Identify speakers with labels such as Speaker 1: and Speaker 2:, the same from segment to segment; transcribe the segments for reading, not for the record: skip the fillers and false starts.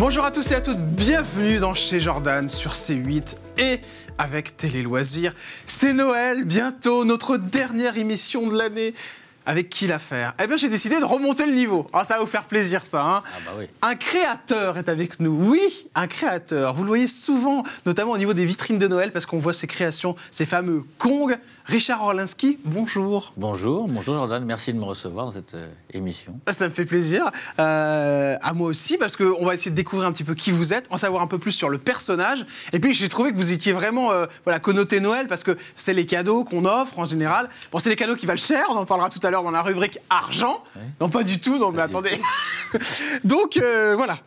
Speaker 1: Bonjour à tous et à toutes, bienvenue dans Chez Jordan sur C8 et avec Télé Loisirs. C'est Noël, bientôt notre dernière émission de l'année. Avec qui la faire? Eh bien, j'ai décidé de remonter le niveau. Ah, ça va vous faire plaisir, ça. Hein,
Speaker 2: ah bah oui.
Speaker 1: Un créateur est avec nous. Oui, un créateur. Vous le voyez souvent, notamment au niveau des vitrines de Noël, parce qu'on voit ses créations, ces fameux Kongs. Richard Orlinski, bonjour.
Speaker 2: Bonjour Jordan, merci de me recevoir dans cette émission.
Speaker 1: Ça me fait plaisir. À moi aussi, parce qu'on va essayer de découvrir un petit peu qui vous êtes, en savoir un peu plus sur le personnage. Et puis, j'ai trouvé que vous étiez vraiment connoté Noël, parce que c'est les cadeaux qu'on offre en général. Bon, c'est les cadeaux qui valent cher, on en parlera tout à l'heure dans la rubrique argent. Oui. Non, pas du tout, non, mais attendez. Donc, voilà.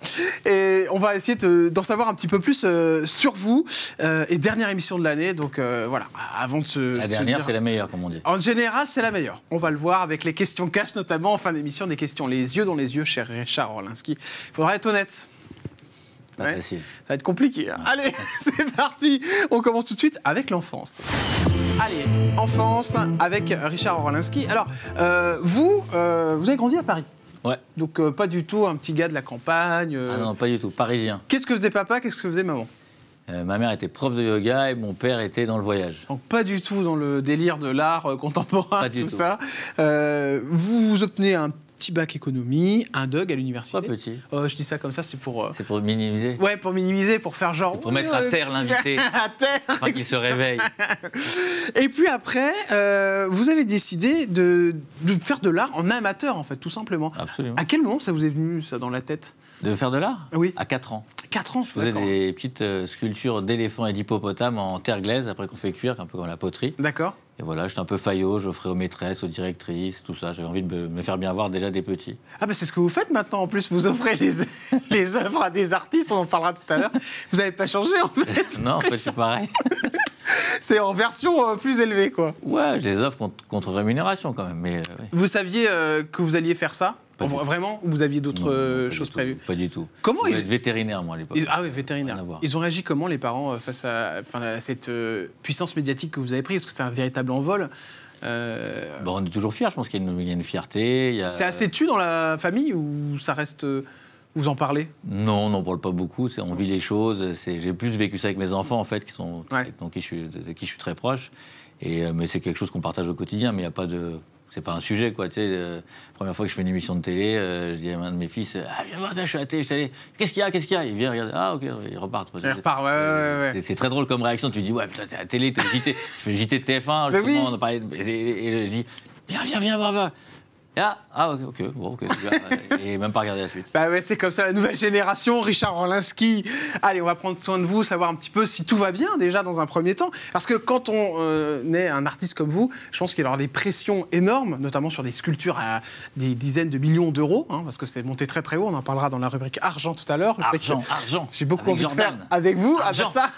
Speaker 1: Et on va essayer d'en savoir un petit peu plus sur vous. Et dernière émission de l'année, donc voilà, avant de se...
Speaker 2: La dernière, c'est la meilleure, comme on dit.
Speaker 1: En général, c'est la meilleure. On va le voir avec les questions cash, notamment en fin d'émission, des questions les yeux dans les yeux, cher Richard Orlinski. Il faudra être honnête.
Speaker 2: Pas facile.
Speaker 1: Ça va être compliqué. Hein. Allez, c'est parti. On commence tout de suite avec l'enfance. Allez, enfance avec Richard Orlinski. Alors, vous avez grandi à Paris.
Speaker 2: Ouais.
Speaker 1: Donc, pas du tout un petit gars de la campagne.
Speaker 2: Ah non, pas du tout. Parisien.
Speaker 1: Qu'est-ce que faisait papa? Qu'est-ce que faisait maman?
Speaker 2: Ma mère était prof de yoga et mon père était dans le voyage.
Speaker 1: Donc, pas du tout dans le délire de l'art contemporain,
Speaker 2: pas du tout.
Speaker 1: Ça. Vous obtenez un petit bac économie, un DUG à l'université.
Speaker 2: Pas petit.
Speaker 1: Je dis ça comme ça, c'est pour...
Speaker 2: C'est pour minimiser.
Speaker 1: Ouais, pour minimiser, pour faire genre...
Speaker 2: C'est pour mettre à terre l'invité.
Speaker 1: À terre.
Speaker 2: Afin qu'il se réveille.
Speaker 1: Et puis après, vous avez décidé de faire de l'art en amateur, en fait, tout simplement.
Speaker 2: Absolument.
Speaker 1: À quel moment ça vous est venu, ça, dans la tête?
Speaker 2: De faire de l'art?
Speaker 1: Oui.
Speaker 2: À 4 ans.
Speaker 1: 4 ans,
Speaker 2: je faisais des petites sculptures d'éléphants et d'hippopotames en terre glaise, après qu'on fait cuire, un peu comme la poterie.
Speaker 1: D'accord.
Speaker 2: Et voilà, j'étais un peu faillot, j'offrais aux maîtresses, aux directrices, tout ça. J'avais envie de me faire bien voir déjà des petits.
Speaker 1: Ah ben c'est ce que vous faites maintenant, en plus. Vous offrez les œuvres à des artistes, on en parlera tout à l'heure. Vous n'avez pas changé, en fait?
Speaker 2: Non, en fait, c'est pareil.
Speaker 1: C'est en version plus élevée, quoi.
Speaker 2: Ouais, je les offre contre rémunération, quand même. Mais, ouais.
Speaker 1: Vous saviez que vous alliez faire ça? Vraiment? Ou vous aviez d'autres choses prévues?
Speaker 2: Pas du tout.
Speaker 1: Comment
Speaker 2: ils étaient vétérinaires, moi, à l'époque.
Speaker 1: Ah oui, vétérinaire. Ils ont réagi comment, les parents, face à cette puissance médiatique que vous avez prise? Parce que c'était un véritable envol.
Speaker 2: Bon, on est toujours fiers, je pense qu'il y a une fierté.
Speaker 1: C'est assez tu dans la famille ou ça reste... Vous en parlez?
Speaker 2: Non, on n'en parle pas beaucoup. On vit les choses. J'ai plus vécu ça avec mes enfants, en fait, de qui je suis très proche. Mais c'est quelque chose qu'on partage au quotidien, mais il n'y a pas de... C'est pas un sujet, quoi. Tu sais, la première fois que je fais une émission de télé, je dis à un de mes fils, viens voir, je suis à la télé, je suis allé. Qu'est-ce qu'il y a? Il vient, regarde. Ah, ok, il repart.
Speaker 1: Il repart, ouais.
Speaker 2: C'est très drôle comme réaction. Tu dis, ouais, putain, t'es à la télé, t'es JT. Je fais JT de TF1, justement,
Speaker 1: oui.
Speaker 2: on a parlé. Et je dis, viens voir. Ok. Et même pas regarder la suite.
Speaker 1: Bah ouais, c'est comme ça, la nouvelle génération, Richard Orlinski. Allez, on va prendre soin de vous, savoir un petit peu si tout va bien, déjà, dans un premier temps. Parce que quand on est un artiste comme vous, je pense qu'il y aura des pressions énormes, notamment sur des sculptures à des dizaines de millions d'euros, hein, parce que c'est monté très très haut. On en parlera dans la rubrique argent tout à l'heure.
Speaker 2: Argent.
Speaker 1: J'ai beaucoup envie
Speaker 2: Jordan.
Speaker 1: de faire avec vous.
Speaker 2: Argent.
Speaker 1: Ça.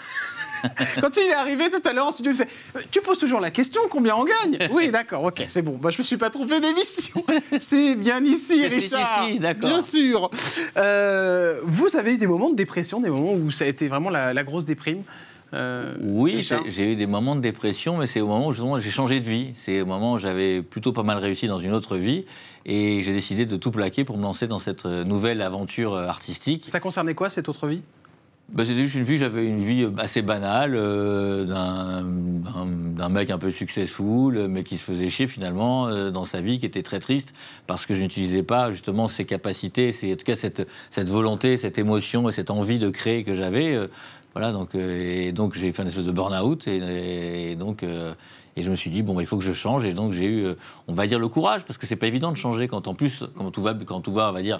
Speaker 1: Quand il est arrivé tout à l'heure en studio, il fait « Tu poses toujours la question, combien on gagne ?» Oui, d'accord, ok, c'est bon. Je me suis pas trompé d'émission. C'est bien ici, Richard.
Speaker 2: Ici, d'accord.
Speaker 1: Bien sûr. Vous avez eu des moments de dépression, des moments où ça a été vraiment la grosse déprime?
Speaker 2: Oui, j'ai eu des moments de dépression, mais c'est au moment où justement j'ai changé de vie. C'est au moment où j'avais plutôt pas mal réussi dans une autre vie et j'ai décidé de tout plaquer pour me lancer dans cette nouvelle aventure artistique. Ça
Speaker 1: concernait quoi, cette autre vie?
Speaker 2: C'était juste j'avais une vie assez banale, d'un mec un peu successful, mais qui se faisait chier finalement dans sa vie, qui était très triste, parce que je n'utilisais pas justement ses capacités, en tout cas cette volonté, cette émotion et cette envie de créer que j'avais. Voilà, donc j'ai fait une espèce de burn-out, et je me suis dit, il faut que je change, et donc j'ai eu, on va dire, le courage, parce que c'est pas évident de changer quand tout va, on va dire,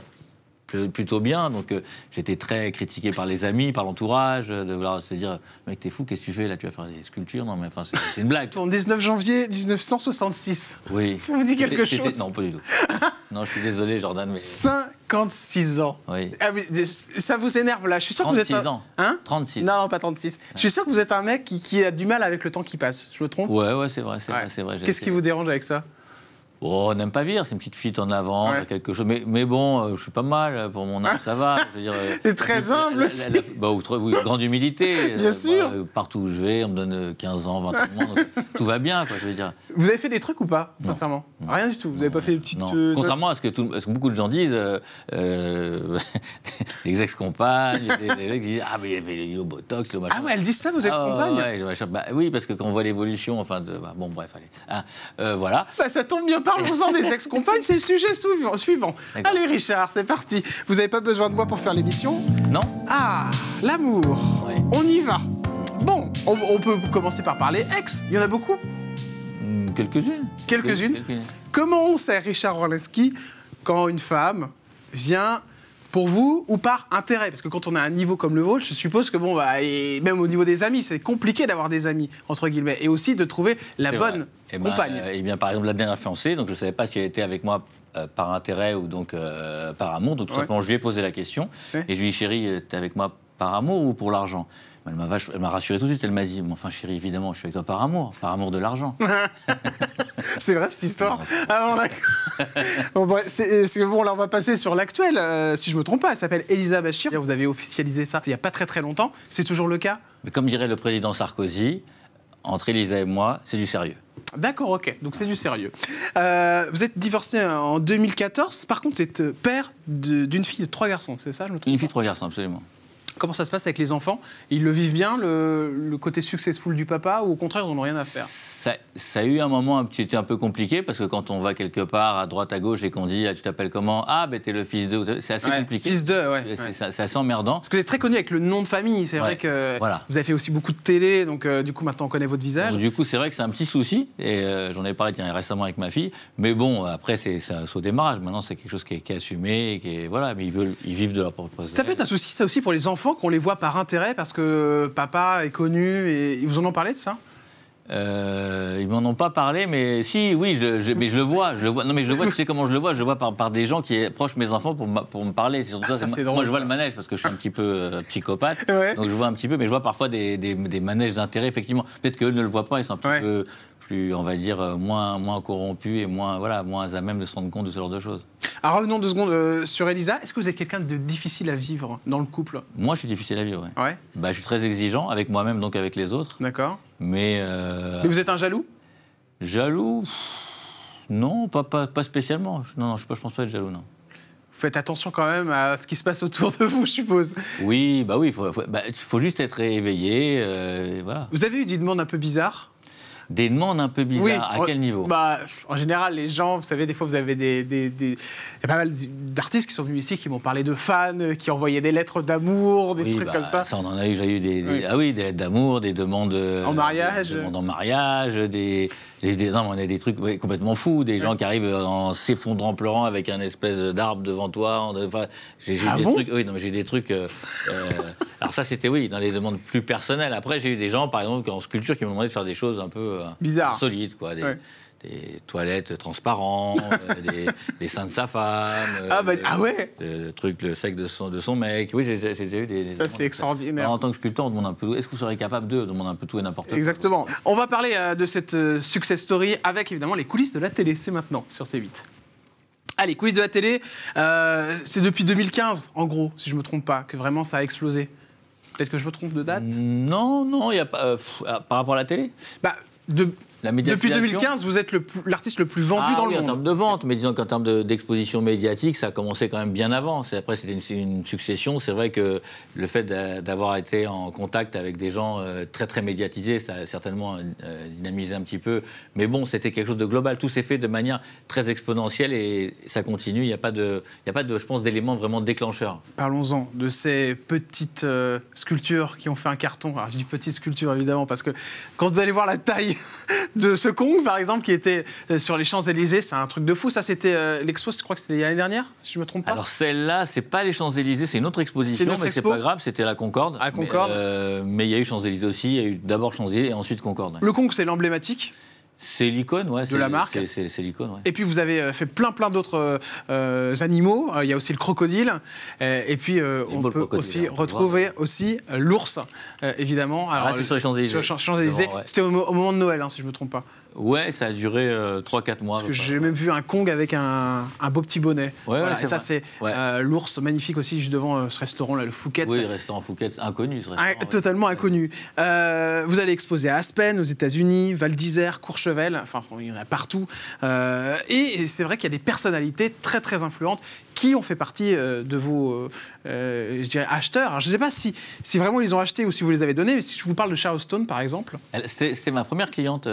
Speaker 2: plutôt bien. Donc j'étais très critiqué par les amis, par l'entourage, de vouloir se dire, mec, t'es fou, qu'est-ce que tu fais là? Tu vas faire des sculptures? Non, mais enfin, c'est une blague.
Speaker 1: En 19 janvier 1966.
Speaker 2: Oui.
Speaker 1: Ça vous dit quelque chose?
Speaker 2: Non, pas du tout. Non, je suis désolé, Jordan, mais...
Speaker 1: 56 ans.
Speaker 2: Oui.
Speaker 1: Ah, mais ça vous énerve là. Je suis sûr que vous êtes
Speaker 2: 36 ans.
Speaker 1: Hein?
Speaker 2: 36.
Speaker 1: Non, pas 36. Je suis sûr que vous êtes un mec qui a du mal avec le temps qui passe. Je me trompe?
Speaker 2: Ouais, c'est vrai.
Speaker 1: Qu'est-ce qui vous dérange avec ça?
Speaker 2: Oh, on n'aime pas vivre, c'est une petite fuite en avant, quelque chose. Mais bon, je suis pas mal pour mon âge, ça va. Je veux dire,
Speaker 1: c'est très humble aussi.
Speaker 2: Oui, grande humilité.
Speaker 1: Bien sûr.
Speaker 2: Partout où je vais, on me donne 15 ans, 20 ans, donc tout va bien, quoi, je veux dire.
Speaker 1: Vous avez fait des trucs ou pas, sincèrement? Rien du tout. Vous n'avez pas fait une petite...
Speaker 2: Non. Contrairement à ce que beaucoup de gens disent, les ex-compagnes, les mecs disent « Ah, mais il est au Botox, le machin. »
Speaker 1: Ah ouais, elles disent ça, vos ex-compagnes?
Speaker 2: Oui, parce que quand on voit l'évolution, bon, bref, allez. Voilà.
Speaker 1: Ça tombe bien, parlons-en des ex-compagnes, c'est le sujet suivant. Allez, Richard, c'est parti. Vous n'avez pas besoin de moi pour faire l'émission?
Speaker 2: Non.
Speaker 1: Ah, l'amour. Ouais. On y va. Bon, on peut commencer par parler ex. Il y en a beaucoup?
Speaker 2: Quelques-unes.
Speaker 1: Quelques-unes. Comment on sait, Richard Orlinski, quand une femme vient pour vous ou par intérêt? Parce que quand on a un niveau comme le vôtre, je suppose que, et même au niveau des amis, c'est compliqué d'avoir des amis, entre guillemets, et aussi de trouver la bonne compagne.
Speaker 2: Eh bien, par exemple, la dernière fiancée, donc je ne savais pas si elle était avec moi par intérêt ou donc par amour. Donc tout simplement, je lui ai posé la question. Et je lui ai dit, chérie, t'es avec moi par amour ou pour l'argent? Elle m'a rassuré tout de suite, elle m'a dit, enfin chérie, évidemment, je suis avec toi par amour de l'argent.
Speaker 1: C'est vrai cette histoire? Ah bon, d'accord. Là on va passer sur l'actuel, si je me trompe pas, elle s'appelle Elisa Bachir. Vous avez officialisé ça il n'y a pas très longtemps, c'est toujours le cas?
Speaker 2: Mais comme dirait le président Sarkozy, entre Elisa et moi, c'est du sérieux.
Speaker 1: D'accord, ok, donc c'est du sérieux. Vous êtes divorcé en 2014, par contre vous êtes père d'une fille et de 3 garçons, c'est ça?
Speaker 2: Une fille, 3 garçons, absolument.
Speaker 1: Comment ça se passe avec les enfants? Ils le vivent bien, le côté successful du papa, ou au contraire, ils n'en ont rien à faire?
Speaker 2: Ça a eu un moment qui était un peu compliqué, parce que quand on va quelque part, à droite, à gauche, et qu'on dit « tu t'appelles comment ?»« Ah, ben t'es le fils de... » C'est assez compliqué.
Speaker 1: Fils de, ouais.
Speaker 2: C'est assez emmerdant.
Speaker 1: Parce que vous êtes très connu avec le nom de famille, c'est vrai que vous avez fait aussi beaucoup de télé, donc du coup, maintenant, on connaît votre visage.
Speaker 2: Donc, du coup, c'est vrai que c'est un petit souci, et j'en ai parlé récemment avec ma fille, mais bon, après, c'est au démarrage. Maintenant, c'est quelque chose qui est assumé, mais ils vivent de leur propre...
Speaker 1: Ça peut être un souci, ça aussi, pour les enfants, qu'on les voit par intérêt, parce que papa est connu, et ils vous en ont parlé de ça?
Speaker 2: Ils m'en ont pas parlé, mais si, oui, mais je le vois. Non, mais je le vois, tu sais comment je le vois? Je le vois par des gens qui approchent mes enfants pour me parler. C'est surtout ça,
Speaker 1: drôle,
Speaker 2: moi, je vois le manège parce que je suis un petit peu psychopathe. Donc je vois un petit peu, mais je vois parfois des manèges d'intérêt, effectivement. Peut-être qu'eux ne le voient pas, ils sont un petit peu plus, on va dire, moins corrompus et moins à même de se rendre compte de ce genre de choses.
Speaker 1: Alors revenons 2 secondes sur Elisa. Est-ce que vous êtes quelqu'un de difficile à vivre dans le couple?
Speaker 2: Moi, je suis difficile à vivre, oui. Je suis très exigeant avec moi-même, donc avec les autres.
Speaker 1: D'accord.
Speaker 2: Mais
Speaker 1: vous êtes un jaloux?
Speaker 2: Jaloux? Non, pas spécialement. Non, je pense pas être jaloux, non.
Speaker 1: Vous faites attention quand même à ce qui se passe autour de vous, je suppose.
Speaker 2: Oui, il faut juste être éveillé, voilà.
Speaker 1: Vous avez eu des demandes un peu bizarres?
Speaker 2: Des demandes un peu bizarres, à quel niveau?
Speaker 1: En général, les gens, vous savez, des fois, vous avez il y a pas mal d'artistes qui sont venus ici, qui m'ont parlé de fans, qui envoyaient des lettres d'amour, des trucs comme ça.
Speaker 2: Ça, on en a eu, j'ai eu des lettres d'amour, des demandes...
Speaker 1: en mariage.
Speaker 2: Des demandes en mariage, non, on a des trucs complètement fous, des gens qui arrivent en s'effondrant, pleurant, avec un espèce d'arbre devant toi. J'ai des trucs... Oui, non, mais j'ai des trucs... alors ça, c'était, dans les demandes plus personnelles. Après, j'ai eu des gens, par exemple, en sculpture, qui m'ont demandé de faire des choses un peu...
Speaker 1: bizarre.
Speaker 2: Solide, quoi. Des toilettes transparentes, des seins de sa femme. Le sexe de son mec. Oui, j'ai déjà eu des...
Speaker 1: Ça, c'est extraordinaire.
Speaker 2: Alors, en tant que sculpteur, on demande un peu... Est-ce que vous serez capable de demander un peu tout et n'importe quoi?
Speaker 1: Exactement. On va parler de cette success story avec, évidemment, les coulisses de la télé. C'est maintenant, sur C8. Allez, coulisses de la télé, c'est depuis 2015, en gros, si je ne me trompe pas, que vraiment ça a explosé. Peut-être que je me trompe de date?
Speaker 2: Non, il n'y a pas... par rapport à la télé?
Speaker 1: Depuis 2015, vous êtes l'artiste le plus vendu dans le monde.
Speaker 2: En termes de vente, mais disons qu'en termes d'exposition médiatique, ça a commencé quand même bien avant. Après, c'était une succession. C'est vrai que le fait d'avoir été en contact avec des gens très, très médiatisés, ça a certainement dynamisé un petit peu. Mais bon, c'était quelque chose de global. Tout s'est fait de manière très exponentielle et ça continue. Il n'y a pas de, je pense, d'éléments vraiment déclencheurs.
Speaker 1: Parlons-en de ces petites sculptures qui ont fait un carton. Alors, je dis petites sculptures, évidemment, parce que quand vous allez voir la taille de ce Kong, par exemple, qui était sur les Champs-Élysées, c'est un truc de fou. Ça, c'était l'expo, je crois que c'était l'année dernière, si je ne me trompe pas.
Speaker 2: Alors celle-là, c'est pas les Champs-Élysées, c'est une autre exposition, mais c'est pas grave, c'était la Concorde.
Speaker 1: À Concorde.
Speaker 2: Mais il y a eu Champs-Élysées aussi, il y a eu d'abord Champs-Élysées et ensuite Concorde.
Speaker 1: Le Kong, c'est l'emblématique.
Speaker 2: C'est l'icône,
Speaker 1: de la marque.
Speaker 2: C'est l'icône, ouais.
Speaker 1: Et puis vous avez fait plein d'autres animaux. Il y a aussi le crocodile. Et puis on peut aussi retrouver l'ours, évidemment.
Speaker 2: Alors, c'est sur les Champs-Élysées.
Speaker 1: C'était au moment de Noël, si je ne me trompe pas.
Speaker 2: Ouais, ça a duré 3-4 mois.
Speaker 1: Parce que j'ai même vu un Kong avec un beau petit bonnet.
Speaker 2: Ouais,
Speaker 1: voilà.
Speaker 2: ouais,
Speaker 1: et ça, c'est l'ours magnifique aussi, juste devant ce restaurant-là, le Phuket.
Speaker 2: Oui, le restaurant Phuket, inconnu ce restaurant.
Speaker 1: Totalement inconnu. Vous allez exposer à Aspen, aux États-Unis, Val d'Isère, Courchevel, enfin, il y en a partout. Et c'est vrai qu'il y a des personnalités très, très influentes qui ont fait partie de vos, je dirais, acheteurs. Alors, je ne sais pas si vraiment ils ont acheté ou si vous les avez donnés, mais si je vous parle de Sharon Stone, par exemple.
Speaker 2: C'était ma première cliente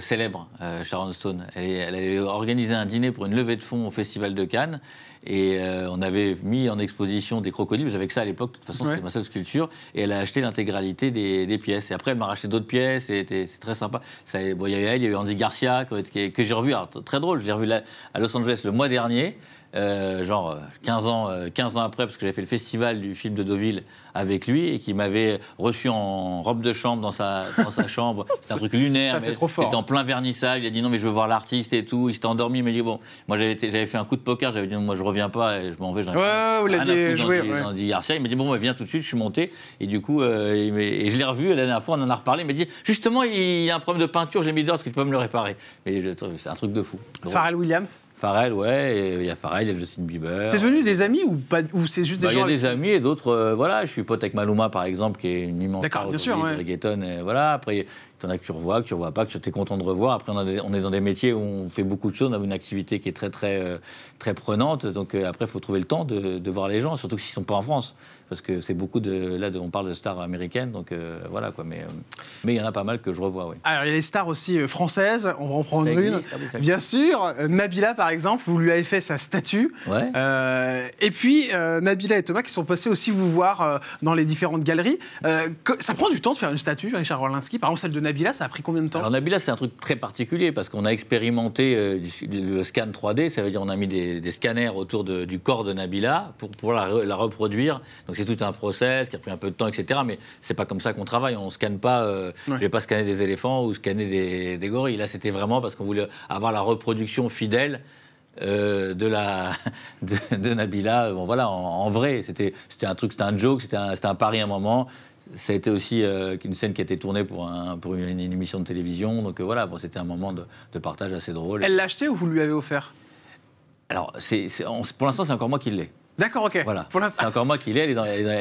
Speaker 2: célèbre, Sharon Stone. Elle avait organisé un dîner pour une levée de fonds au Festival de Cannes. Et on avait mis en exposition des crocodiles. J'avais que ça à l'époque, de toute façon, c'était ma seule sculpture. Et elle a acheté l'intégralité des pièces. Et après, elle m'a racheté d'autres pièces. Et c'est très sympa. Il y avait elle, il y a eu Andy Garcia, que j'ai revu. Alors, très drôle, je l'ai revu à Los Angeles le mois dernier. 15 ans après, parce que j'avais fait le festival du film de Deauville avec lui et qui m'avait reçu en robe de chambre dans sa chambre. C'est un truc lunaire.
Speaker 1: Ça, c'est trop fort.
Speaker 2: C'était en plein vernissage. Il a dit non, mais je veux voir l'artiste et tout. Il s'était endormi. Il m'a dit bon, moi j'avais fait un coup de poker. J'avais dit non, moi je reviens pas et je m'en vais.
Speaker 1: Vous l'aviez joué.
Speaker 2: Andy Garcia. Il m'a dit bon, viens tout de suite. Je suis monté et du coup, et je l'ai revu la dernière fois. On en a reparlé. Il m'a dit justement, il y a un problème de peinture. J'ai mis dehors. Est-ce que tu peux me le réparer? Mais c'est un truc de fou.
Speaker 1: Pharrell Williams.
Speaker 2: Pharrell, ouais, et il y a Pharrell, il y a Justin Bieber.
Speaker 1: C'est devenu des amis ou c'est juste des gens?
Speaker 2: Il y a des amis et d'autres, voilà, je suis pote avec Maluma par exemple, qui est une immense
Speaker 1: star de
Speaker 2: reggaeton, et voilà, après t'en as que tu revois pas, que tu es content de revoir. Après on est dans des métiers où on fait beaucoup de choses, on a une activité qui est très très très prenante, donc après il faut trouver le temps de voir les gens, surtout s'ils sont pas en France, parce que c'est beaucoup on parle de stars américaines, donc voilà quoi, mais il y en a pas mal que je revois, oui.
Speaker 1: Alors il y a les stars aussi françaises, on va en prendre une, bien sûr. Nabila par exemple, vous lui avez fait sa statue.
Speaker 2: Ouais.
Speaker 1: Et puis Nabila et Thomas qui sont passés aussi vous voir dans les différentes galeries. Ça prend du temps de faire une statue, Richard Orlinski. Par exemple, celle de Nabila, ça a pris combien de temps?
Speaker 2: Alors Nabila, c'est un truc très particulier parce qu'on a expérimenté le scan 3D, ça veut dire on a mis des scanners autour du corps de Nabila pour pouvoir la reproduire. Donc c'est tout un process qui a pris un peu de temps, etc. Mais c'est pas comme ça qu'on travaille. On scanne pas. Je vais pas scanner des éléphants ou scanner des gorilles. Là, c'était vraiment parce qu'on voulait avoir la reproduction fidèle de Nabila, bon, voilà, en vrai, c'était un truc, c'était un joke, c'était un pari à un moment. Ça a été aussi une scène qui a été tournée pour une émission de télévision, donc voilà, bon, c'était un moment de partage assez drôle.
Speaker 1: Elle l'a acheté ou vous lui avez offert?
Speaker 2: Alors, pour l'instant, c'est encore moi qui l'ai.
Speaker 1: D'accord, ok.
Speaker 2: Voilà.
Speaker 1: Pour l'instant.
Speaker 2: C'est encore moi qui l'ai.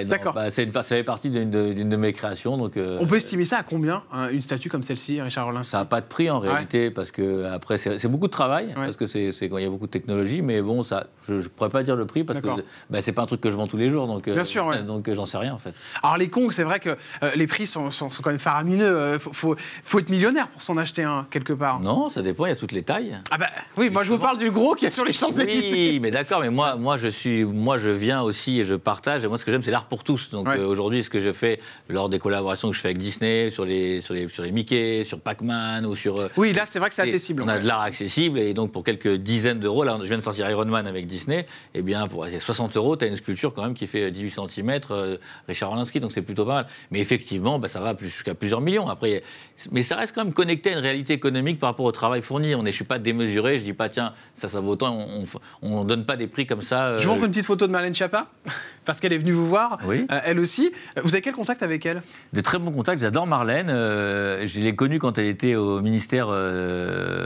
Speaker 1: D'accord.
Speaker 2: Ça fait partie d'une de mes créations. Donc,
Speaker 1: on peut estimer ça à combien, une statue comme celle-ci, Richard Orlinski?
Speaker 2: Ça n'a pas de prix en réalité, parce que après c'est beaucoup de travail, parce que il y a beaucoup de technologie, mais bon, ça, je ne pourrais pas dire le prix, parce que c'est pas un truc que je vends tous les jours, donc,
Speaker 1: bien sûr,
Speaker 2: donc j'en sais rien en fait.
Speaker 1: Alors les Kongs, c'est vrai que les prix sont quand même faramineux. Faut être millionnaire pour s'en acheter un, quelque part.
Speaker 2: Non, ça dépend, il y a toutes les tailles.
Speaker 1: Ah bah oui, moi je vous parle du gros qu'il y a sur les Champs-Élysées.
Speaker 2: Oui, mais d'accord, mais moi je viens aussi et je partage. Et moi, ce que j'aime, c'est l'art pour tous. Donc aujourd'hui, ce que je fais lors des collaborations que je fais avec Disney, sur les Mickey, sur Pac-Man ou sur...
Speaker 1: Oui, là, c'est vrai que c'est accessible.
Speaker 2: On a de l'art accessible et donc pour quelques dizaines d'euros, là, je viens de sortir Iron Man avec Disney, eh bien, pour 60 euros, tu as une sculpture quand même qui fait 18 cm, Richard Orlinski, donc c'est plutôt pas mal. Mais effectivement, ça va jusqu'à plusieurs millions. Après, mais ça reste quand même connecté à une réalité économique par rapport au travail fourni. Je ne suis pas démesuré, je dis pas, tiens, ça vaut autant, on ne donne pas des prix comme ça.
Speaker 1: Je vous montre une petite photo de Marlène Schiappa, parce qu'elle est venue vous voir, elle aussi. Vous avez quel contact avec elle?
Speaker 2: De très bons contacts, j'adore Marlène. Je l'ai connue quand elle était au ministère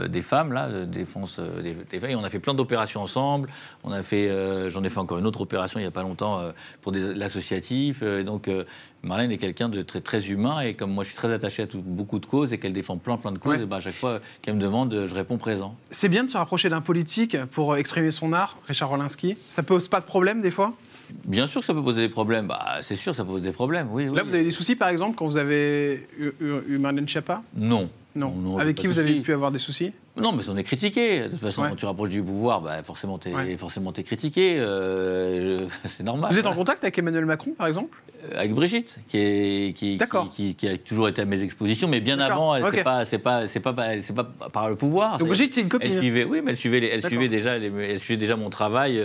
Speaker 2: des Femmes, là, de défense des femmes. On a fait plein d'opérations ensemble. J'en ai fait encore une autre opération il n'y a pas longtemps pour l'associatif. Donc Marlène est quelqu'un de très, très humain, et comme moi je suis très attaché à beaucoup de causes et qu'elle défend plein de causes, et à chaque fois qu'elle me demande, je réponds présent. C'est
Speaker 1: bien de se rapprocher d'un politique pour exprimer son art, Richard Orlinski. Ça pose pas de problème des fois?
Speaker 2: Bien sûr que ça peut poser des problèmes. C'est sûr, ça pose des problèmes, oui.
Speaker 1: Là, vous avez des soucis, par exemple, quand vous avez eu Marlène Schiappa?
Speaker 2: Non.
Speaker 1: Non. Avec qui vous avez pu avoir des soucis?
Speaker 2: Non, mais on est critiqué. De toute façon, quand tu rapproches du pouvoir, forcément, t'es critiqué. C'est normal.
Speaker 1: Vous êtes en contact avec Emmanuel Macron, par exemple?
Speaker 2: Avec Brigitte, qui a toujours été à mes expositions, mais bien avant, c'est pas par le pouvoir.
Speaker 1: Donc Brigitte, c'est une copine.
Speaker 2: Elle suivait déjà mon travail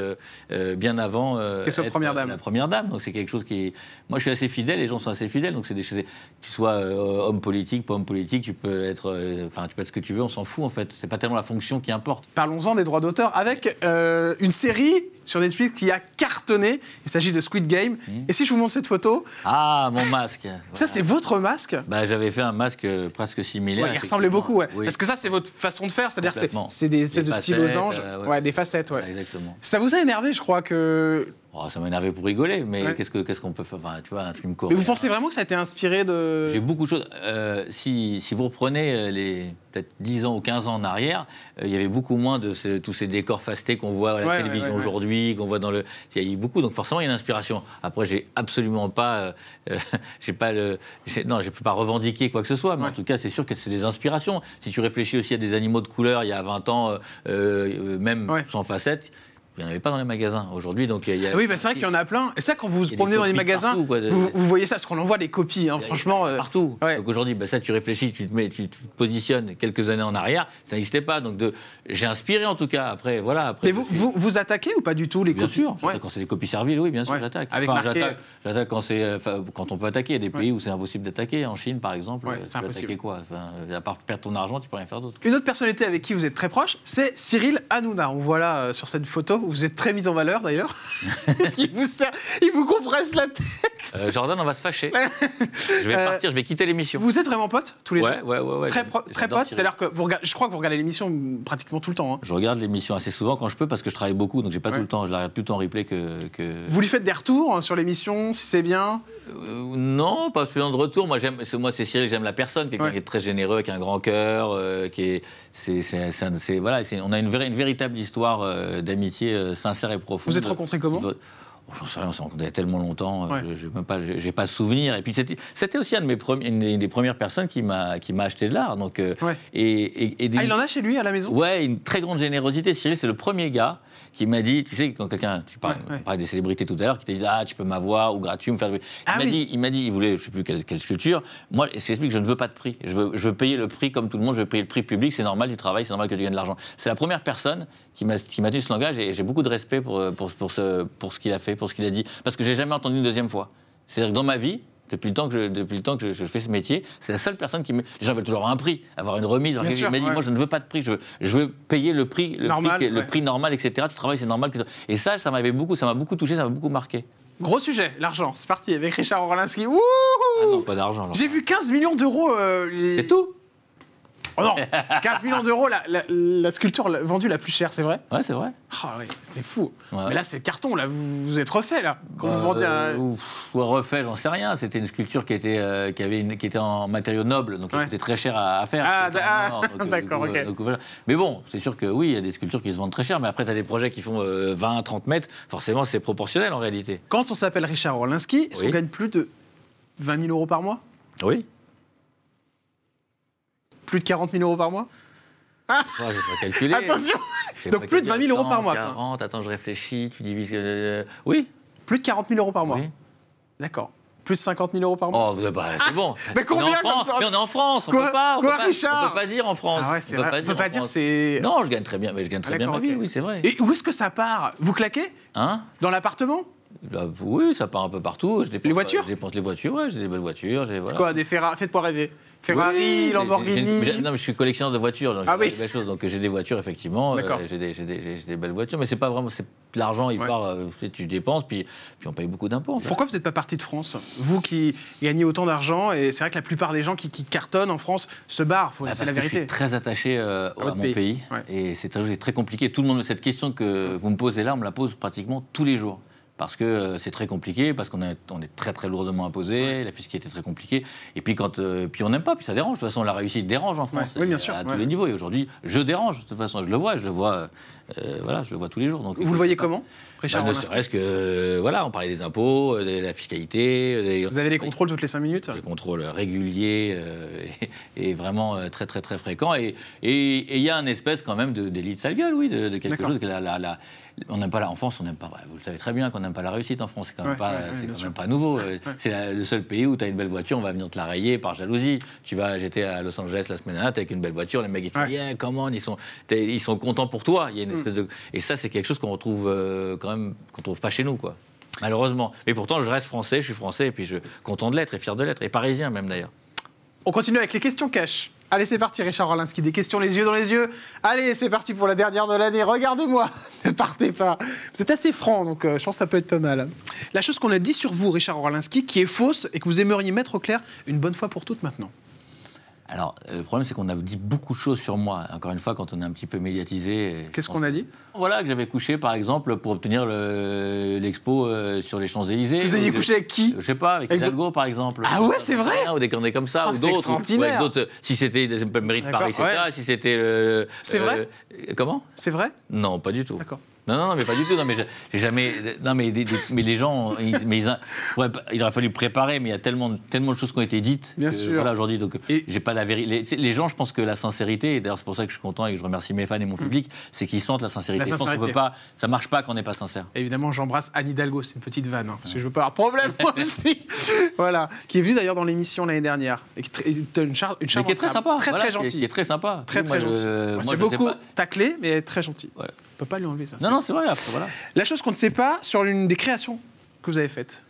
Speaker 2: bien avant.
Speaker 1: Qu'elle soit première dame.
Speaker 2: La première dame. Donc c'est quelque chose qui. Moi, je suis assez fidèle. Les gens sont assez fidèles. Donc tu sois homme politique, pas homme politique, tu peux être ce que tu veux. On s'en fout en fait. C'est pas tellement la fonction qui importe.
Speaker 1: Parlons-en des droits d'auteur avec une série sur Netflix qui a cartonné. Il s'agit de Squid Game. Et si je vous montre cette photo...
Speaker 2: Ah, mon masque.
Speaker 1: Ça, c'est votre masque?
Speaker 2: Bah, j'avais fait un masque presque similaire.
Speaker 1: Ouais, il ressemblait beaucoup, ouais.
Speaker 2: Oui.
Speaker 1: Parce que ça, c'est votre façon de faire, c'est-à-dire c'est des espèces
Speaker 2: Des
Speaker 1: de petits
Speaker 2: facettes,
Speaker 1: losanges,
Speaker 2: ouais.
Speaker 1: des facettes, ouais.
Speaker 2: Exactement.
Speaker 1: Ça vous a énervé, je crois que...
Speaker 2: Oh, ça m'énervait pour rigoler, mais
Speaker 1: Ouais.
Speaker 2: qu'est-ce qu'on peut faire? Enfin, tu vois, un film
Speaker 1: Mais
Speaker 2: coréen.
Speaker 1: vous pensez vraiment que ça a été inspiré de...
Speaker 2: J'ai beaucoup de choses. Si vous reprenez les peut-être 10 ans ou 15 ans en arrière, il y avait beaucoup moins de tous ces décors facetés qu'on voit à la télévision aujourd'hui, qu'on voit dans le... Il y a eu beaucoup, donc forcément il y a une inspiration. Après, j'ai absolument pas... je peux pas revendiquer quoi que ce soit, mais en tout cas, c'est sûr que c'est des inspirations. Si tu réfléchis aussi à des animaux de couleur il y a 20 ans, même sans facettes, il n'y en avait pas dans les magasins aujourd'hui. Donc
Speaker 1: oui, c'est vrai qu'il y en a plein. Et ça, quand vous vous promenez dans les magasins,
Speaker 2: partout,
Speaker 1: vous voyez ça, parce qu'on en voit des copies, franchement.
Speaker 2: Partout.
Speaker 1: Ouais.
Speaker 2: Donc aujourd'hui, ça, tu réfléchis, tu te positionnes quelques années en arrière, ça n'existait pas. Donc j'ai inspiré en tout cas. Après, voilà. Après,
Speaker 1: mais vous attaquez ou pas du tout les
Speaker 2: bien
Speaker 1: copies?
Speaker 2: Sûr. Quand c'est des copies serviles, oui, bien sûr, j'attaque. J'attaque quand on peut attaquer. Il y a des pays où c'est impossible d'attaquer. En Chine, par exemple,
Speaker 1: c'est
Speaker 2: tu peux
Speaker 1: impossible.
Speaker 2: attaquer quoi? À part perdre ton argent, tu peux rien faire d'autre.
Speaker 1: Une autre personnalité avec qui vous êtes très proche, c'est Cyril Hanouna. On voit là sur cette photo, vous êtes très mis en valeur d'ailleurs. Il vous compresse la tête.
Speaker 2: Jordan, on va se fâcher. Je vais partir, je vais quitter l'émission.
Speaker 1: Vous êtes vraiment potes tous les deux?
Speaker 2: Ouais.
Speaker 1: Très potes, c'est-à-dire que je crois que vous regardez l'émission pratiquement tout le temps. Hein.
Speaker 2: Je regarde l'émission assez souvent quand je peux parce que je travaille beaucoup, donc j'ai pas tout le temps. Je la regarde plutôt en replay que...
Speaker 1: Vous lui faites des retours sur l'émission, si c'est bien?
Speaker 2: Non, pas spécialement de retour. Moi, c'est Cyril, j'aime la personne, quelqu'un qui est très généreux, qui a un grand cœur, on a une véritable histoire d'amitié sincère et profonde.
Speaker 1: Vous êtes rencontrés comment?
Speaker 2: J'en sais rien, on s'est rencontrés il y a tellement longtemps, j'ai pas souvenir. Et puis c'était aussi une des premières personnes qui m'a acheté de l'art. Donc,
Speaker 1: il en a chez lui à la maison?
Speaker 2: Ouais, une très grande générosité. Cyril, c'est le premier gars qui m'a dit, tu sais, quand quelqu'un, on parlait des célébrités tout à l'heure, qui te disent tu peux m'avoir ou gratuit, me faire. Il m'a dit, il voulait, je sais plus quelle sculpture. Moi, j'explique que je ne veux pas de prix. Je veux payer le prix comme tout le monde. Je veux payer le prix public. C'est normal, tu travailles, c'est normal que tu gagnes de l'argent. C'est la première personne qui m'a tenu ce langage et j'ai beaucoup de respect pour ce qu'il a fait, pour ce qu'il a dit, parce que j'ai jamais entendu une deuxième fois. C'est-à-dire que dans ma vie, depuis le temps que je fais ce métier, c'est la seule personne qui me... Les gens veulent toujours avoir un prix, avoir une remise. Il m'a dit, moi, je ne veux pas de prix, je veux payer le prix normal, etc. Tu travailles, c'est normal. Et ça m'a beaucoup touché, ça m'a beaucoup marqué.
Speaker 1: Gros sujet, l'argent, c'est parti, avec Richard Orlinski. Wouhou!
Speaker 2: Ah non, pas d'argent.
Speaker 1: J'ai vu 15 millions d'euros.
Speaker 2: C'est tout?
Speaker 1: Oh non, 15 millions d'euros, la sculpture vendue la plus chère, c'est vrai?
Speaker 2: Ouais, c'est vrai.
Speaker 1: Oh, oui, c'est fou.
Speaker 2: Ouais.
Speaker 1: Mais là, c'est carton, là, vous êtes refait, là. Quand vous vendez
Speaker 2: refait, j'en sais rien. C'était une sculpture qui était en matériaux nobles, donc qui coûtait très cher à faire.
Speaker 1: D'accord, ok.
Speaker 2: Voilà. Mais bon, c'est sûr que oui, il y a des sculptures qui se vendent très cher, mais après, tu as des projets qui font 20, 30 mètres. Forcément, c'est proportionnel en réalité.
Speaker 1: Quand on s'appelle Richard Orlinski, est-ce qu'on gagne plus de 20 000 euros par mois?
Speaker 2: Oui.
Speaker 1: Plus de 40 000 euros par mois?
Speaker 2: Je vais pas calculer.
Speaker 1: Attention. Donc plus de 20 000 euros par mois.
Speaker 2: 40, attends, je réfléchis, tu divises... oui.
Speaker 1: Plus de 40 000 euros par mois?
Speaker 2: Oui.
Speaker 1: D'accord. Plus de 50 000 euros par mois?
Speaker 2: Oh, c'est bon.
Speaker 1: Mais combien comme ça?
Speaker 2: Mais on est en France, on
Speaker 1: peut
Speaker 2: pas dire en France.
Speaker 1: Ah ouais, c'est vrai. On peut pas dire c'est...
Speaker 2: Non, je gagne très bien, mais je gagne très bien ma vie, oui, c'est vrai.
Speaker 1: Et où est-ce que ça part? Vous claquez? Dans l'appartement?
Speaker 2: Oui, ça part un peu partout.
Speaker 1: Les voitures?
Speaker 2: Je dépense les voitures, ouais, j'ai des belles voitures.
Speaker 1: C'est quoi, des Ferrari? Faites-moi rêver. Ferrari, Lamborghini.
Speaker 2: Non, mais je suis collectionneur de voitures, donc j'ai des belles choses. Donc j'ai des voitures, effectivement. J'ai des belles voitures, mais c'est pas vraiment. L'argent, il part, tu dépenses, puis on paye beaucoup d'impôts.
Speaker 1: Pourquoi vous n'êtes pas parti de France? Vous qui gagnez autant d'argent, et c'est vrai que la plupart des gens qui cartonnent en France se barrent, c'est la vérité.
Speaker 2: Je suis très attaché à mon pays, et c'est très compliqué. Tout le monde, cette question que vous me posez là, on me la pose pratiquement tous les jours. Parce que c'est très compliqué, parce qu'on est très très lourdement imposé, la fiscalité est très compliquée, et puis puis on n'aime pas, puis ça dérange. De toute façon, la réussite dérange en France,
Speaker 1: oui, bien sûr,
Speaker 2: à tous les niveaux. Et aujourd'hui, je dérange. De toute façon, je le vois tous les jours. Donc,
Speaker 1: vous le voyez comment, Richard
Speaker 2: Ne serait-ce que, on parlait des impôts, de la fiscalité.
Speaker 1: Vous avez des contrôles toutes les 5 minutes? Des
Speaker 2: contrôles réguliers et vraiment très très très fréquents. Et il y a une espèce quand même d'élite sale gueule, oui, de quelque chose que on n'aime pas en France, on n'aime pas. Vous le savez très bien qu'on n'aime pas la réussite en France. C'est quand même pas nouveau. C'est le seul pays où tu as une belle voiture, on va venir te la rayer par jalousie. J'étais à Los Angeles la semaine dernière, avec une belle voiture, les mecs ils te disent yeah, come on, ils sont contents pour toi. Il y a une espèce de... Et ça, c'est quelque chose qu'on retrouve quand même, qu'on trouve pas chez nous, quoi. Malheureusement. Mais pourtant, je reste français, je suis français, et puis je suis content de l'être et fier de l'être, et parisien même d'ailleurs.
Speaker 1: On continue avec les questions cash. Allez, c'est parti, Richard Orlinski. Des questions les yeux dans les yeux. Allez, c'est parti pour la dernière de l'année. Regardez-moi. Ne partez pas. Vous êtes assez franc, donc je pense que ça peut être pas mal. La chose qu'on a dit sur vous, Richard Orlinski, qui est fausse et que vous aimeriez mettre au clair une bonne fois pour toutes maintenant.
Speaker 2: Alors, le problème, c'est qu'on a dit beaucoup de choses sur moi. Encore une fois, quand on est un petit peu médiatisé...
Speaker 1: Qu'est-ce qu'on a dit?
Speaker 2: Voilà, que j'avais couché, par exemple, pour obtenir l'expo sur les Champs-Élysées.
Speaker 1: Vous aviez couché avec qui?
Speaker 2: Je sais pas, avec Hidalgo, par exemple.
Speaker 1: Ah ouais, c'est vrai?
Speaker 2: Ou des cornets comme ça,
Speaker 1: Oh,
Speaker 2: ou
Speaker 1: c'est extraordinaire.
Speaker 2: d'autres, si c'était des mairies de Paris, etc.,
Speaker 1: ouais.
Speaker 2: si c'était...
Speaker 1: C'est vrai?
Speaker 2: Comment?
Speaker 1: C'est vrai?
Speaker 2: Non, pas du tout.
Speaker 1: D'accord.
Speaker 2: Non, mais pas du tout. Non, mais j'ai jamais. Non, mais les gens, il aurait fallu préparer, mais il y a tellement de choses qui ont été dites.
Speaker 1: Bien sûr.
Speaker 2: Voilà, aujourd'hui, donc j'ai pas la vérité. Les gens, je pense que la sincérité, et d'ailleurs c'est pour ça que je suis content et que je remercie mes fans et mon public, c'est qu'ils sentent la sincérité.
Speaker 1: La sincérité.
Speaker 2: Je pense qu'on peut pas, ça marche pas quand on n'est pas sincère.
Speaker 1: Évidemment, j'embrasse Anne Hidalgo, c'est une petite vanne, parce que je veux pas avoir de problème moi aussi. Voilà, qui est venue d'ailleurs dans l'émission l'année dernière, et qui est une charmante,
Speaker 2: qui est très sympa,
Speaker 1: très gentille,
Speaker 2: qui est très sympa,
Speaker 1: très gentil. C'est beaucoup taclé, mais elle est très gentille. Voilà. On peut pas lui enlever ça.
Speaker 2: Non, c'est vrai. Après, voilà.
Speaker 1: La chose qu'on ne sait pas sur l'une des créations que vous avez faites.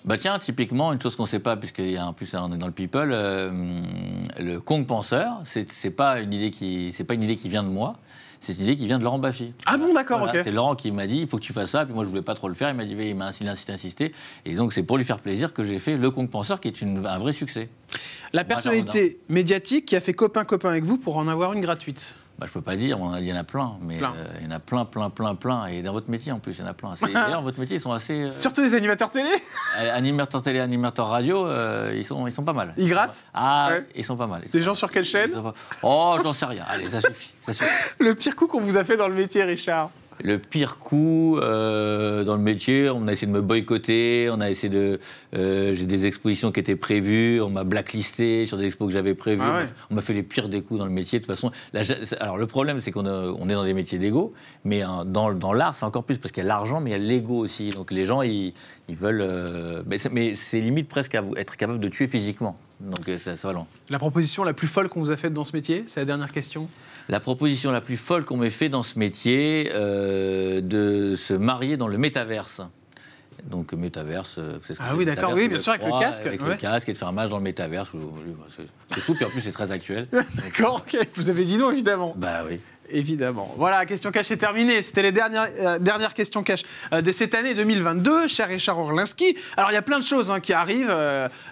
Speaker 2: Bah tiens, typiquement, une chose qu'on ne sait pas, en plus on est dans le people, le Kong penseur, c'est pas une idée qui vient de moi. C'est une idée qui vient de Laurent Baffy.
Speaker 1: Ah bon, d'accord,
Speaker 2: voilà,
Speaker 1: ok.
Speaker 2: C'est Laurent qui m'a dit, il faut que tu fasses ça. Puis moi, je voulais pas trop le faire. Il m'a insisté. Et donc, c'est pour lui faire plaisir que j'ai fait le Kong penseur, qui est un vrai succès.
Speaker 1: La personnalité médiatique qui a fait copain-copain avec vous pour en avoir une gratuite.
Speaker 2: Bah, je peux pas dire, il y en a plein, mais il y en a plein. Et dans votre métier, en plus, il y en a plein. D'ailleurs, votre métier, ils sont assez...
Speaker 1: Surtout les animateurs télé.
Speaker 2: Animateurs télé, animateurs radio, ils sont pas mal.
Speaker 1: Ils grattent.
Speaker 2: Ah, ouais. Ils sont pas mal.
Speaker 1: Des gens sur quelle chaîne?
Speaker 2: Oh, j'en sais rien. Allez, ça suffit.
Speaker 1: Le pire coup qu'on vous a fait dans le métier, Richard?
Speaker 2: Le pire coup dans le métier, on a essayé de me boycotter, j'ai des expositions qui étaient prévues, on m'a blacklisté sur des expos que j'avais prévues, on m'a fait les pires des coups dans le métier. De toute façon, alors le problème, c'est qu'on est dans des métiers d'ego, mais dans l'art, c'est encore plus, parce qu'il y a l'argent, mais il y a l'ego aussi. Donc les gens, ils veulent... mais c'est limite presque à être capable de tuer physiquement. Donc ça va loin.
Speaker 1: La proposition la plus folle qu'on vous a faite dans ce métier, c'est la dernière question.
Speaker 2: La proposition la plus folle qu'on m'ait fait dans ce métier, de se marier dans le métaverse. Donc métaverse, c'est ce que
Speaker 1: ah oui, d'accord, oui, bien sûr, avec le casque.
Speaker 2: Avec le casque et de faire un match dans le métaverse. C'est tout, puis en plus c'est très actuel.
Speaker 1: D'accord, ok, vous avez dit non, évidemment.
Speaker 2: Bah oui.
Speaker 1: Évidemment. Voilà, question cash est terminée. C'était les dernières questions cash de cette année 2022, cher Richard Orlinski. Alors, il y a plein de choses qui arrivent.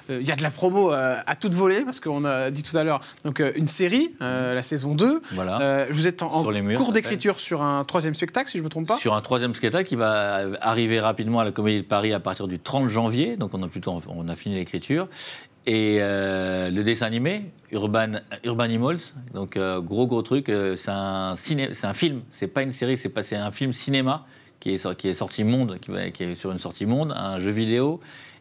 Speaker 1: Il y a de la promo à toute volée, parce qu'on a dit tout à l'heure, donc une série, la saison 2.
Speaker 2: Voilà.
Speaker 1: Vous êtes en cours d'écriture sur un 3e spectacle, si je ne me trompe pas.
Speaker 2: Sur un 3e spectacle qui va arriver rapidement à la Comédie de Paris à partir du 30 janvier. Donc, on a fini l'écriture. Et le dessin animé, Urban Animals, donc gros truc, c'est un film, c'est pas une série, c'est un film cinéma qui est sorti monde, qui est sur une sortie monde, un jeu vidéo,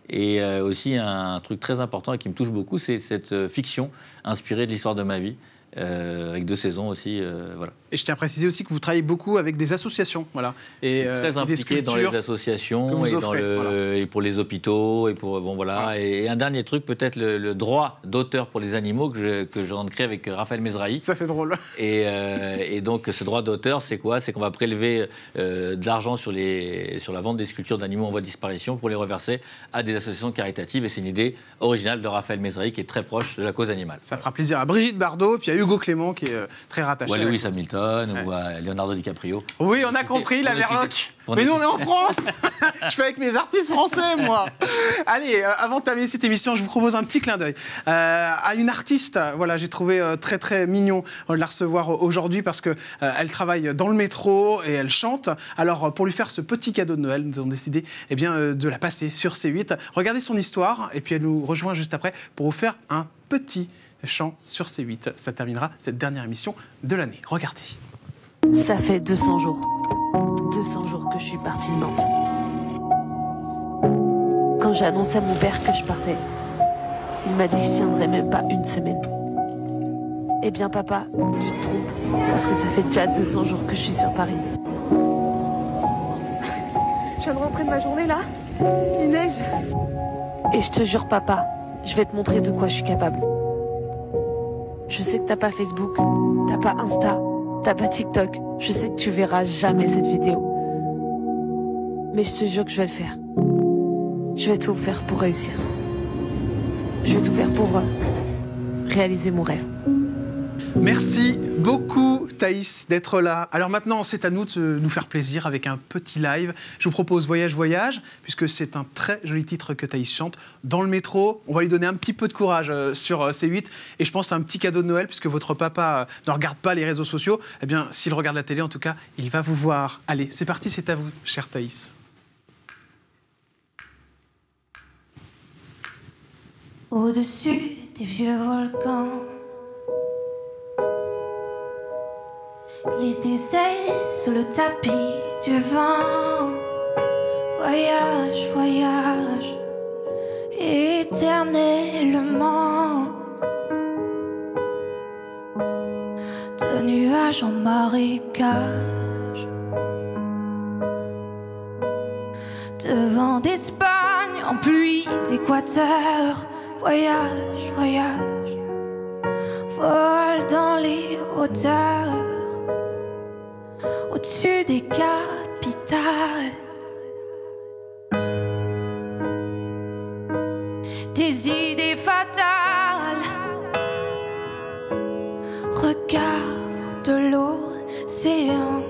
Speaker 2: et aussi un truc très important et qui me touche beaucoup, c'est cette fiction inspirée de l'histoire de ma vie. Avec 2 saisons aussi, voilà.
Speaker 1: Et je tiens à préciser aussi que vous travaillez beaucoup avec des associations, voilà. Et
Speaker 2: très impliqué dans les associations et pour les hôpitaux et pour Et un dernier truc, peut-être le droit d'auteur pour les animaux que je viens de créer avec Raphaël Mesrahi.
Speaker 1: Ça c'est drôle.
Speaker 2: Et donc ce droit d'auteur, c'est quoi? C'est qu'on va prélever de l'argent sur la vente des sculptures d'animaux en voie de disparition pour les reverser à des associations caritatives. Et c'est une idée originale de Raphaël Mesrahi qui est très proche de la cause animale.
Speaker 1: Ça fera plaisir à Brigitte Bardot, puis à Hugo Clément qui est très rattaché.
Speaker 2: Ou à Lewis Hamilton, ou à Leonardo DiCaprio.
Speaker 1: Oui, on a compris, la Merloc. Mais nous, on est en France. Je fais avec mes artistes français, moi. Allez, avant de terminer cette émission, je vous propose un petit clin d'œil à une artiste. Voilà, j'ai trouvé très, très mignon de la recevoir aujourd'hui parce qu'elle travaille dans le métro et elle chante. Alors, pour lui faire ce petit cadeau de Noël, nous avons décidé de la passer sur C8. Regardez son histoire et puis elle nous rejoint juste après pour vous faire un petit chant sur C8. Ça terminera cette dernière émission de l'année. Regardez.
Speaker 3: Ça fait 200 jours. 200 jours que je suis partie de Nantes. Quand j'ai annoncé à mon père que je partais, il m'a dit que je tiendrais même pas une semaine. Eh bien papa, tu te trompes, parce que ça fait déjà 200 jours que je suis sur Paris.
Speaker 4: Je viens de rentrer de ma journée là, il neige.
Speaker 3: Et je te jure papa, je vais te montrer de quoi je suis capable. Je sais que t'as pas Facebook, t'as pas Insta, t'as pas TikTok. Je sais que tu verras jamais cette vidéo. Mais je te jure que je vais le faire. Je vais tout faire pour réussir. Je vais tout faire pour réaliser mon rêve.
Speaker 1: Merci beaucoup Thaïs d'être là. Alors maintenant, c'est à nous de nous faire plaisir avec un petit live. Je vous propose Voyage, Voyage, puisque c'est un très joli titre que Thaïs chante dans le métro. On va lui donner un petit peu de courage sur C8 et je pense à un petit cadeau de Noël, puisque votre papa ne regarde pas les réseaux sociaux. Eh bien, s'il regarde la télé, en tout cas, il va vous voir. Allez, c'est parti, c'est à vous, chère Thaïs.
Speaker 5: Au-dessus des vieux volcans glisse des ailes sous le tapis du vent. Voyage, voyage, éternellement. De nuages en marécage, de vent d'Espagne en pluie d'Équateur. Voyage, voyage, vole dans les hauteurs, au-dessus des capitales. Des idées fatales, regarde l'océan.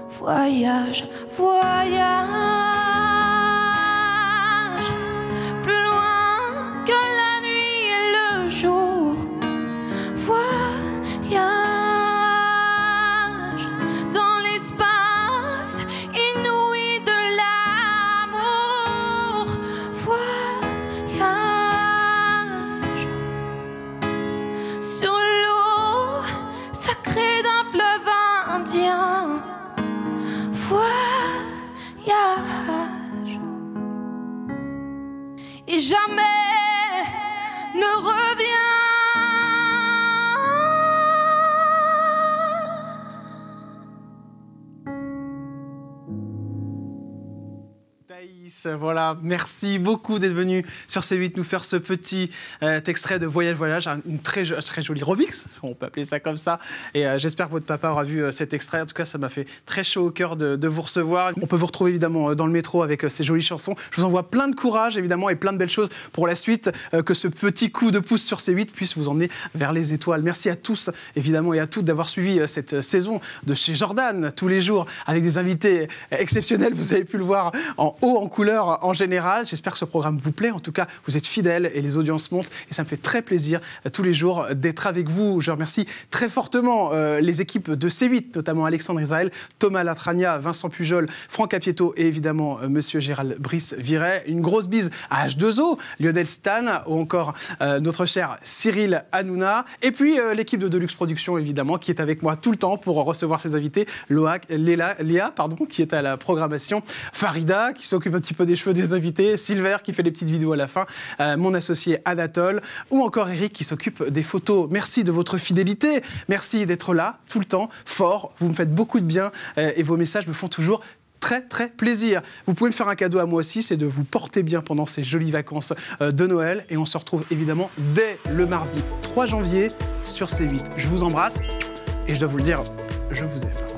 Speaker 5: Voyage, voyage, plus loin que la nuit et le jour. Voyage dans l'espace inouï de l'amour. Voyage sur l'eau sacrée d'un fleuve indien. Voyage et jamais ne reviens.
Speaker 1: Thaïs, voilà, merci beaucoup d'être venu sur C8 nous faire ce petit extrait de Voyage, Voyage, une très jolie remix, on peut appeler ça comme ça, et j'espère que votre papa aura vu cet extrait. En tout cas, ça m'a fait très chaud au cœur de vous recevoir. On peut vous retrouver évidemment dans le métro avec ces jolies chansons. Je vous envoie plein de courage évidemment et plein de belles choses pour la suite, que ce petit coup de pouce sur C8 puisse vous emmener vers les étoiles. Merci à tous évidemment et à toutes d'avoir suivi cette saison de chez Jordan tous les jours avec des invités exceptionnels. Vous avez pu le voir en haut en couleur en général. J'espère que ce programme vous plaît. En tout cas, vous êtes fidèles et les audiences montent. Et ça me fait très plaisir tous les jours d'être avec vous. Je remercie très fortement les équipes de C8, notamment Alexandre Israël, Thomas Latrania, Vincent Pujol, Franck Apieto et évidemment Monsieur Gérald Brice-Viret. Une grosse bise à H2O, Lionel Stan ou encore notre cher Cyril Hanouna. Et puis l'équipe de Deluxe Productions, évidemment, qui est avec moi tout le temps pour recevoir ses invités. Léa, qui est à la programmation. Farida, qui s'occupe un petit peu des cheveux des invités, Silver qui fait les petites vidéos à la fin, mon associé Anatole, ou encore Eric qui s'occupe des photos. Merci de votre fidélité, merci d'être là tout le temps, fort, vous me faites beaucoup de bien et vos messages me font toujours très très plaisir. Vous pouvez me faire un cadeau à moi aussi, c'est de vous porter bien pendant ces jolies vacances de Noël et on se retrouve évidemment dès le mardi 3 janvier sur C8. Je vous embrasse et je dois vous le dire, je vous aime.